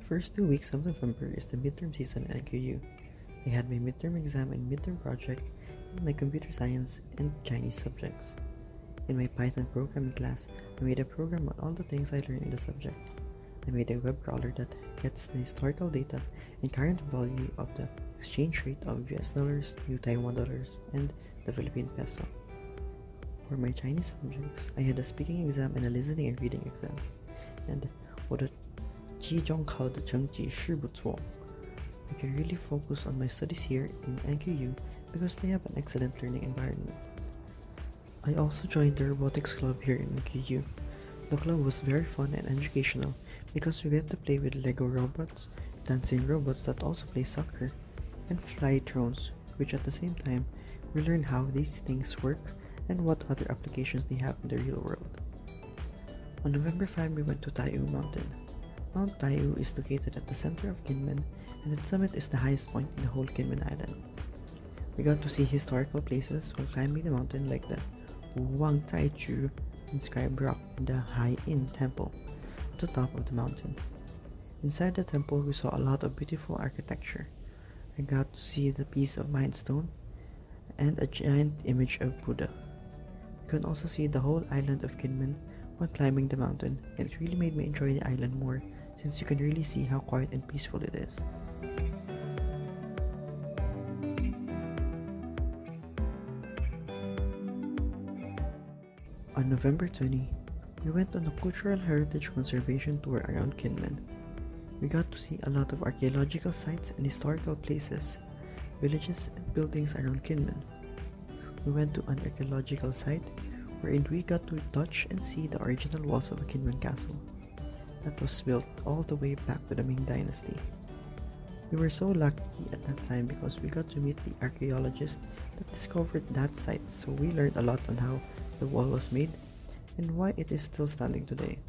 first 2 weeks of November is the midterm season in NQU. I had my midterm exam and midterm project in my computer science and Chinese subjects. In my Python programming class, I made a program on all the things I learned in the subject. I made a web crawler that gets the historical data and current value of the exchange rate of US dollars, new Taiwan dollars, and the Philippine peso. For my Chinese subjects, I had a speaking exam and a listening and reading exam. And 我的期中考的成绩是不错. I can really focus on my studies here in NQU because they have an excellent learning environment. I also joined the robotics club here in NQU. The club was very fun and educational because we get to play with Lego robots, dancing robots that also play soccer, and fly drones, which at the same time we learn how these things work and what other applications they have in the real world. On November 5, we went to Taiwan Mountain. Mount Taiyu is located at the center of Kinmen, and its summit is the highest point in the whole Kinmen Island. We got to see historical places while climbing the mountain like the Wang Tai Chu inscribed rock and the Hai In Temple at the top of the mountain. Inside the temple, we saw a lot of beautiful architecture. I got to see the piece of Mayan stone and a giant image of Buddha. You can also see the whole island of Kinmen while climbing the mountain, and it really made me enjoy the island more since you can really see how quiet and peaceful it is. On November 20, we went on a cultural heritage conservation tour around Kinmen. We got to see a lot of archaeological sites and historical places, villages and buildings around Kinmen. We went to an archaeological site wherein we got to touch and see the original walls of a Kinmen castle that was built all the way back to the Ming Dynasty. We were so lucky at that time because we got to meet the archaeologist that discovered that site, so we learned a lot on how the wall was made and why it is still standing today.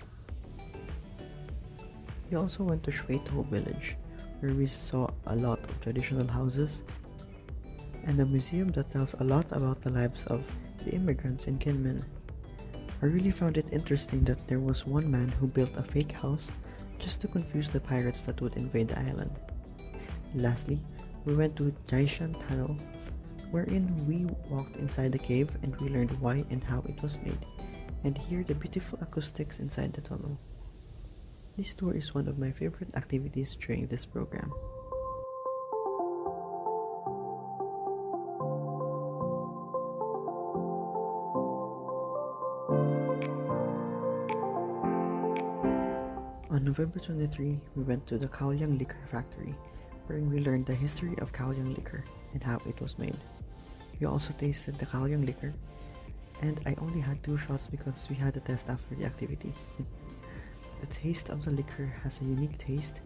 We also went to Shueito village, where we saw a lot of traditional houses and a museum that tells a lot about the lives of the immigrants in Kinmen. I really found it interesting that there was one man who built a fake house just to confuse the pirates that would invade the island. Lastly, we went to Jaishan Tunnel, wherein we walked inside the cave and we learned why and how it was made, and hear the beautiful acoustics inside the tunnel. This tour is one of my favorite activities during this program. On November 23, we went to the Kaoyang Liquor Factory, where we learned the history of Kaoyang liquor and how it was made. We also tasted the Kaoyang liquor, and I only had 2 shots because we had a test after the activity. The taste of the liquor has a unique taste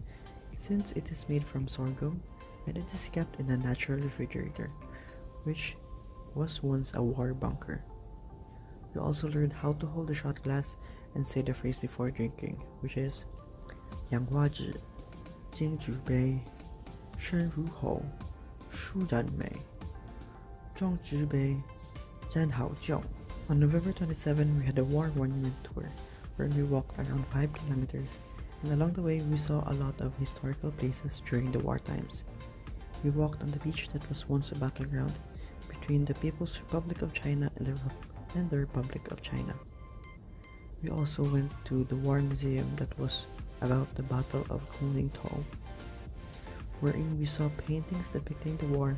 since it is made from sorghum and it is kept in a natural refrigerator, which was once a war bunker. We also learned how to hold the shot glass and say the phrase before drinking, which is 杨花指金举杯深如喉舒展美壮举杯沾好酒. On November 27, we had a war monument tour where we walked around 5 kilometers, and along the way we saw a lot of historical places during the war times. We walked on the beach that was once a battleground between the People's Republic of China and the Republic of China. We also went to the War Museum that was about the Battle of Kuning To, wherein we saw paintings depicting the war,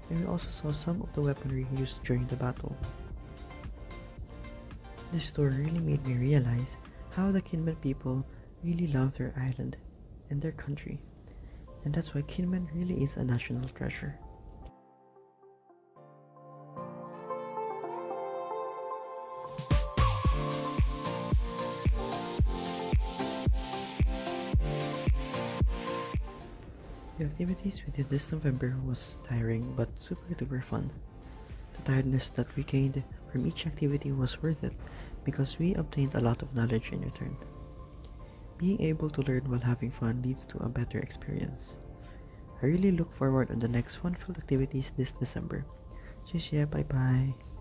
and we also saw some of the weaponry used during the battle. This tour really made me realize how the Kinmen people really love their island and their country, and that's why Kinmen really is a national treasure. The activities we did this November was tiring but super duper fun. The tiredness that we gained from each activity was worth it because we obtained a lot of knowledge in return. Being able to learn while having fun leads to a better experience. I really look forward to the next fun-filled activities this December. 谢谢，拜拜。